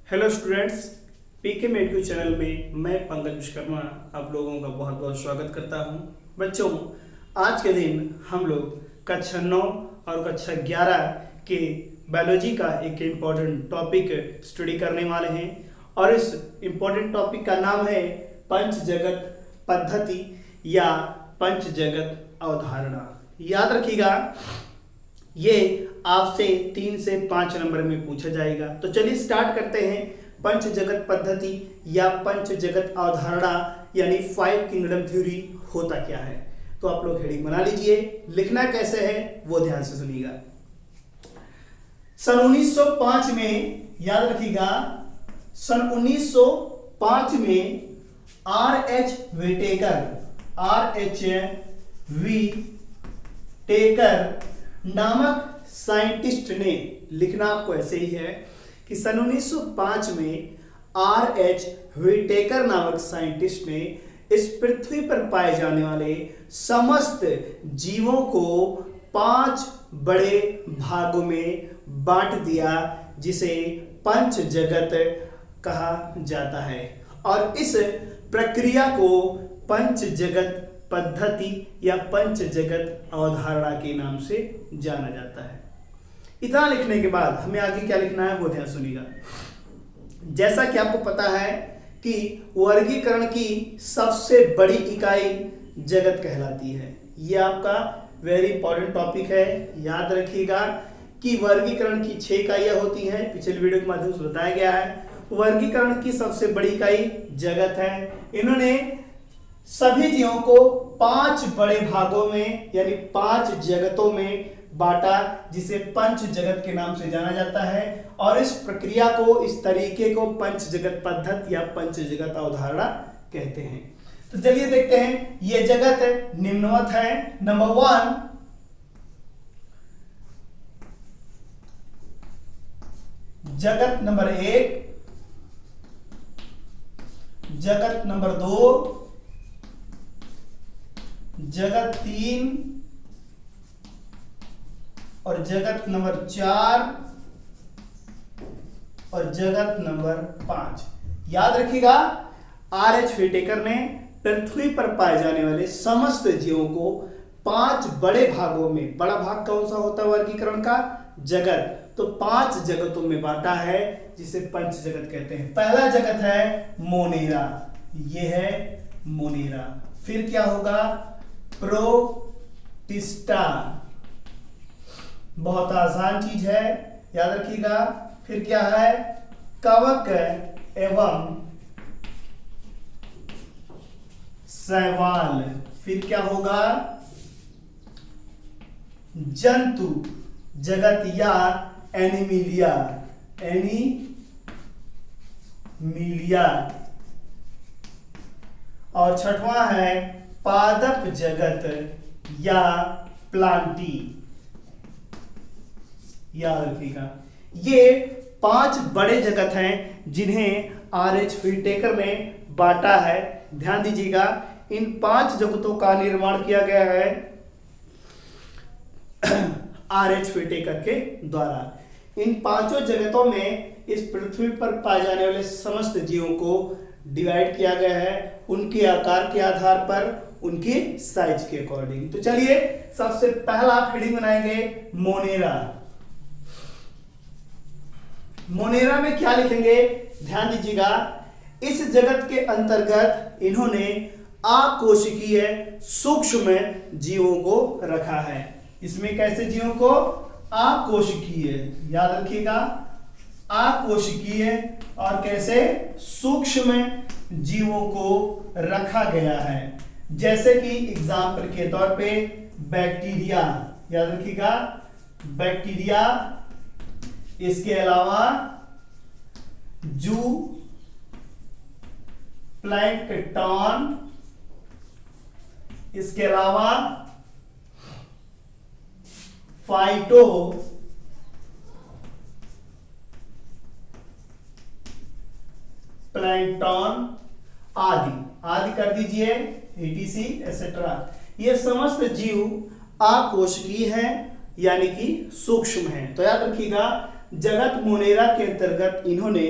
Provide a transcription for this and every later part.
Hello students, पीके medical channel में मैं पंकज विश्वकर्मा आप लोगों का बहुत बहुत स्वागत करता हूं। बच्चों, आज के दिन हम लोग कक्षा 9 और कक्षा 11 के बायोलॉजी का एक इम्पॉर्टेंट टॉपिक स्टडी करने वाले हैं और इस इम्पॉर्टेंट टॉपिक का नाम है पंचजगत पद्धति या पंचजगत अवधारणा। याद रखिएगा, ये आपसे 3 से 5 नंबर में पूछा जाएगा। तो चलिए स्टार्ट करते हैं। पंचजगत पद्धति या पंचजगत अवधारणा यानी 5 किंगडम थ्योरी होता क्या है। तो आप लोग हेडिंग बना लीजिए, लिखना कैसे है वो ध्यान से सुनिएगा। सन 1905 में, याद रखिएगा, सन 1905 में R.H. व्हिटेकर नामक साइंटिस्ट ने, लिखना आपको ऐसे ही है कि सन 1905 में R.H. व्हिटेकर नामक साइंटिस्ट ने इस पृथ्वी पर पाए जाने वाले समस्त जीवों को 5 बड़े भागों में बांट दिया, जिसे पंच जगत कहा जाता है। और इस प्रक्रिया को पंच जगत पद्धति या पंच जगत अवधारणा के नाम से जाना जाता है। इतना लिखने के बाद हमें आगे क्या लिखना है वो ध्यान सुनिएगा। जैसा कि आपको पता है कि वर्गीकरण की सबसे बड़ी इकाई जगत कहलाती है। ये आपका वेरी इंपॉर्टेंट टॉपिक है। याद रखिएगा कि वर्गीकरण की 6 इकाइयां होती हैं, पिछले वीडियो के माध्यम से बताया गया है। वर्गीकरण की सबसे बड़ी इकाई जगत है। इन्होंने सभी जीवों को 5 बड़े भागों में यानी 5 जगतों में बांटा, जिसे पंच जगत के नाम से जाना जाता है। और इस प्रक्रिया को, इस तरीके को पंच जगत पद्धति या पंच जगत अवधारणा कहते हैं। तो चलिए देखते हैं। ये जगत निम्नवत है। नंबर 1, जगत नंबर 1, जगत नंबर 2, जगत 3 और जगत नंबर 4 और जगत नंबर 5। याद रखिएगा, R.H. व्हिटेकर ने पृथ्वी पर पाए जाने वाले समस्त जीवों को 5 बड़े भागों में, बड़ा भाग कौन सा होता है वर्गीकरण का? जगत। तो 5 जगतों में बांटा है, जिसे पंच जगत कहते हैं। पहला जगत है मोनेरा, ये है मोनेरा। फिर क्या होगा? प्रोटिस्टा, बहुत आसान चीज है, याद रखिएगा। फिर क्या है? कवक एवं शैवाल। फिर क्या होगा? जंतु जगत या एनिमिलिया, एनिमिलिया। और छठवां है पादप जगत या प्लांटी। याद रखिएगा, ये 5 बड़े जगत हैं जिन्हें R.H. व्हिटेकर ने बांटा है। ध्यान दीजिएगा, इन 5 जगतों का निर्माण किया गया है R.H. व्हिटेकर के द्वारा। इन 5 जगतों में इस पृथ्वी पर पाए जाने वाले समस्त जीवों को डिवाइड किया गया है, उनके आकार के आधार पर, उनके साइज के अकॉर्डिंग। तो चलिए सबसे पहला आप हेडिंग बनाएंगे मोनेरा। मोनेरा में क्या लिखेंगे? ध्यान दीजिएगा, इस जगत के अंतर्गत इन्होंने अकोशिकीय सूक्ष्म जीवों को रखा है। इसमें कैसे जीवों को? अकोशिकीय, याद रखिएगा, अकोशिकीय और कैसे? सूक्ष्म जीवों को रखा गया है। जैसे कि एग्जाम्पल के तौर पे बैक्टीरिया, याद रखिएगा, बैक्टीरिया। इसके अलावा जू प्लैंकटन, इसके अलावा फाइटो प्लैंकटन आदि कर दीजिए, etc एसेट्रा। ये समस्त जीव अकोशिकीय हैं, यानी कि सूक्ष्म हैं। तो याद रखिएगा, जगत मोनेरा के अंतर्गत इन्होंने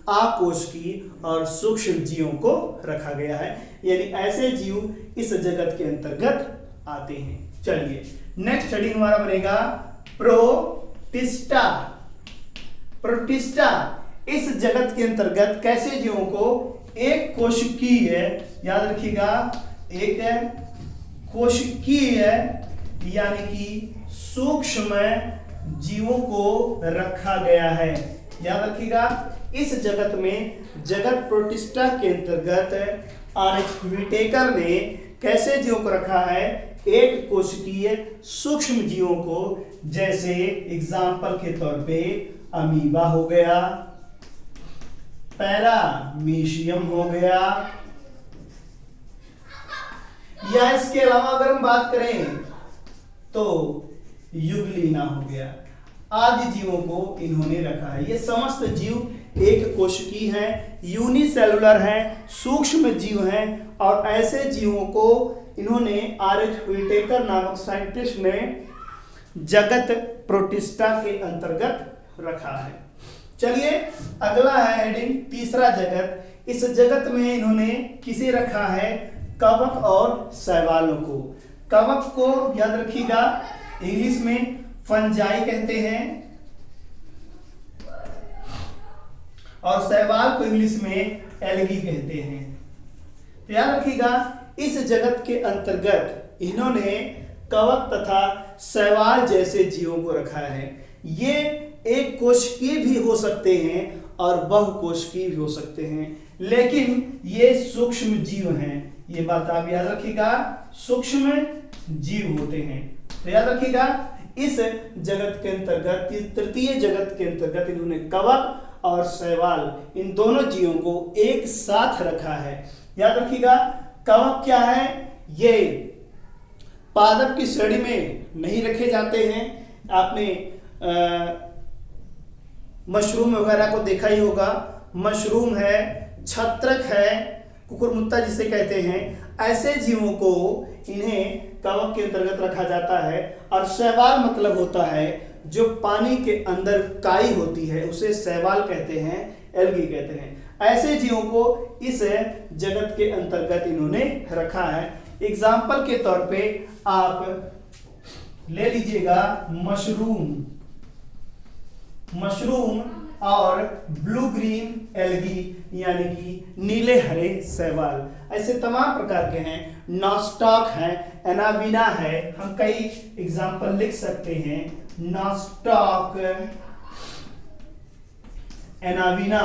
अकोशिकीय और सूक्ष्म जीवों को रखा गया है, यानी ऐसे जीव इस जगत के अंतर्गत आते हैं। चलिए नेक्स्ट हेडिंग हमारा बनेगा प्रोटिस्टा। प्रोटिस्टा इस जगत के अंतर्गत कैसे जीवों को एक कोशिकीय, याद रखिएगा, एक कोशिकीय यानी कि सूक्ष्म जीवों को रखा गया है। याद रखिएगा, इस जगत में जगत प्रोटिस्टा के अंतर्गत आर.एच. व्हिटेकर ने कैसे जीवों को रखा है, एक कोशिकीय सूक्ष्म जीवों को, जैसे एग्जाम्पल के तौर पे अमीबा हो गया, पैरामीशियम हो गया, या इसके अलावा अगर हम बात करें तो युगलिना हो गया, आदि जीवों को इन्होंने रखा है। ये समस्त जीव एक कोशिकीय हैं, यूनिसेलुलर हैं, सूक्ष्म जीव हैं, और ऐसे जीवों को इन्होंने आर.एच. व्हिटेकर नामक साइंटिस्ट ने जगत प्रोटिस्टा के अंतर्गत रखा है। चलिए अगला है हेडिंग तीसरा जगत। इस जगत में इन्होंने किसे रखा है, कवक और शैवालों को। कवक को याद रखिएगा इंग्लिश में फंजाई कहते हैं, और शैवाल को इंग्लिश में एल्गी कहते हैं। तो याद रखिएगा इस जगत के अंतर्गत इन्होंने कवक तथा शैवाल जैसे जीवों को रखा है। ये एक कोशिकीय भी हो सकते हैं और बहुकोशिकीय भी हो सकते हैं, लेकिन ये सूक्ष्म जीव हैं। ये बात आप याद रखिएगा, सूक्ष्म जीव होते हैं। तो याद रखिएगा इस जगत के अंतर्गत, इस तृतीय जगत के अंतर्गत इन्होंने कवक और शैवाल इन दोनों जीवों को एक साथ रखा है। याद रखिएगा कवक क्या है, ये पादप की श्रेणी में नहीं रखे जाते हैं। आपने मशरूम वगैरह को देखा ही होगा, मशरूम है, छत्रक है, कुकुरमुत्ता जिसे कहते हैं, ऐसे जीवों को इन्हें कवक के अंतर्गत रखा जाता है। और शैवाल मतलब होता है जो पानी के अंदर काई होती है, उसे शैवाल कहते हैं, एल्गी कहते हैं। ऐसे जीवों को इस जगत के अंतर्गत इन्होंने रखा है। एग्जाम्पल के तौर पे आप ले लीजिएगा मशरूम और ब्लू ग्रीन एल्गी यानी कि नीले हरे शैवाल, ऐसे तमाम प्रकार के हैं। नॉस्टॉक है, एनाविना है, हम कई एग्जाम्पल लिख सकते हैं, नॉस्टॉक, एनाविना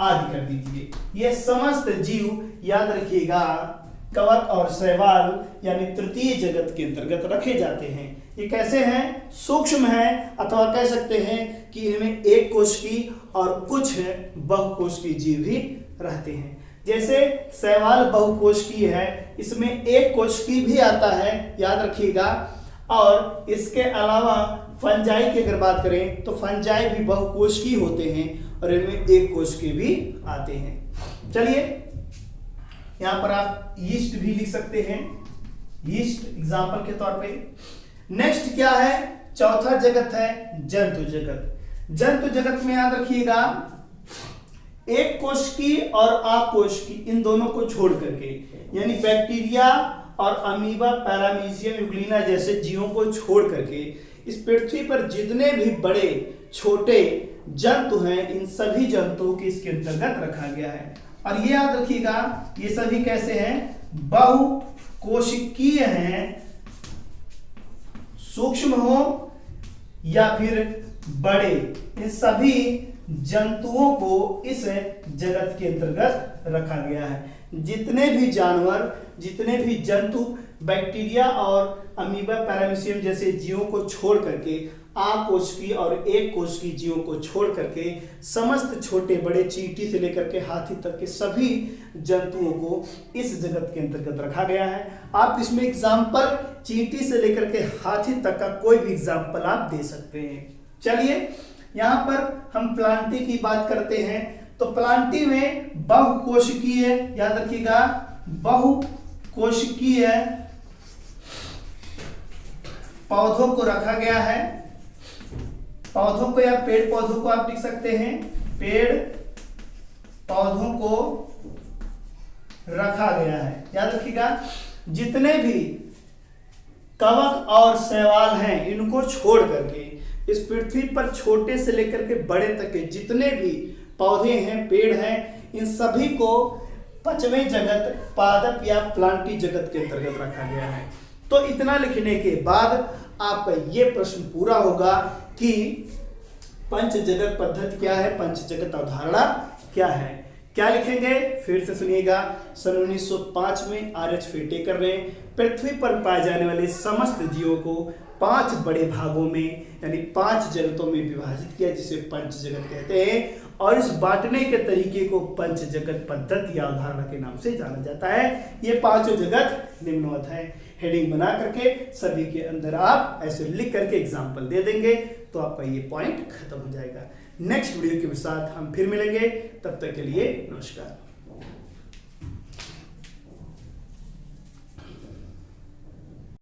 आदि कर दीजिए। ये समस्त जीव याद रखिएगा कवक और शैवाल यानी तृतीय जगत के अंतर्गत रखे जाते हैं। ये कैसे हैं, सूक्ष्म हैं, अथवा कह सकते हैं कि इनमें एक कोशिकीय और कुछ बहुकोशिकीय जीव भी रहते हैं। जैसे शैवाल बहुकोशिकीय है, इसमें एक कोशिकीय भी आता है, याद रखिएगा। और इसके अलावा फंजाई की अगर बात करें तो फंजाई भी बहुकोशिकीय होते हैं और इनमें एक कोशिकीय भी आते हैं। चलिए यहां पर आप यीस्ट भी लिख सकते हैं, यीस्ट एग्जाम्पल के तौर पे। नेक्स्ट क्या है, चौथा जगत है जंतु जगत। जंतु जगत में याद रखिएगा एक कोशिकीय और अकोशिकीय इन दोनों को छोड़ करके, यानी बैक्टीरिया और अमीबा, पैरामीशियम, यूग्लिना जैसे जीवों को छोड़ करके इस पृथ्वी पर जितने भी बड़े छोटे जंतु हैं, इन सभी जंतुओं को इसके अंतर्गत रखा गया है। और ये याद रखिएगा ये सभी कैसे हैं, बहुकोशिकीय हैं, सूक्ष्म हो या फिर बड़े, इन सभी जंतुओं को इस जगत के अंतर्गत रखा गया है। जितने भी जानवर, जितने भी जंतु बैक्टीरिया और अमीबा, पैरामीशियम जैसे जीवों को छोड़ करके, अकोशिकीय और एक कोशिकीय जीवों को छोड़ करके समस्त छोटे बड़े चींटी से लेकर के हाथी तक के सभी जंतुओं को इस जगत के अंतर्गत रखा गया है। आप इसमें एग्जाम्पल चींटी से लेकर के हाथी तक का कोई भी एग्जाम्पल आप दे सकते हैं। चलिए यहाँ पर हम प्लांटी की बात करते हैं। तो प्लांटी में बहुकोशिकीय, याद रखिएगा बहुकोशिकीय पौधों को रखा गया है। पौधों को या पेड़ पौधों को आप लिख सकते हैं, पेड़ पौधों को रखा गया है। याद रखिएगा, जितने भी कवक और शैवाल हैं इनको छोड़ करके इस पृथ्वी पर छोटे से लेकर के बड़े तक के जितने भी पौधे हैं, पेड़ हैं, इन सभी को पांचवें जगत, पादप या प्लांटी जगत के अंतर्गत रखा गया है। तो इतना लिखने के बाद आपका ये प्रश्न पूरा होगा कि पंच जगत पद्धति क्या है, पंच जगत अवधारणा क्या है। क्या लिखेंगे फिर से सुनिएगा। सन 1905 में आर.एच. व्हिटेकर ने पृथ्वी पर पाए जाने वाले समस्त जीवों को 5 बड़े भागों में यानी 5 जगतों में विभाजित किया, जिसे पंच जगत कहते हैं। और इस बांटने के तरीके को पंच जगत पद्धति या अवधारणा के नाम से जाना जाता है। ये 5 जगत निम्नवत है। हेडिंग बना करके सभी के अंदर आप ऐसे लिख करके एग्जाम्पल दे देंगे तो आपका ये पॉइंट खत्म हो जाएगा। नेक्स्ट वीडियो के साथ हम फिर मिलेंगे, तब तक के लिए नमस्कार।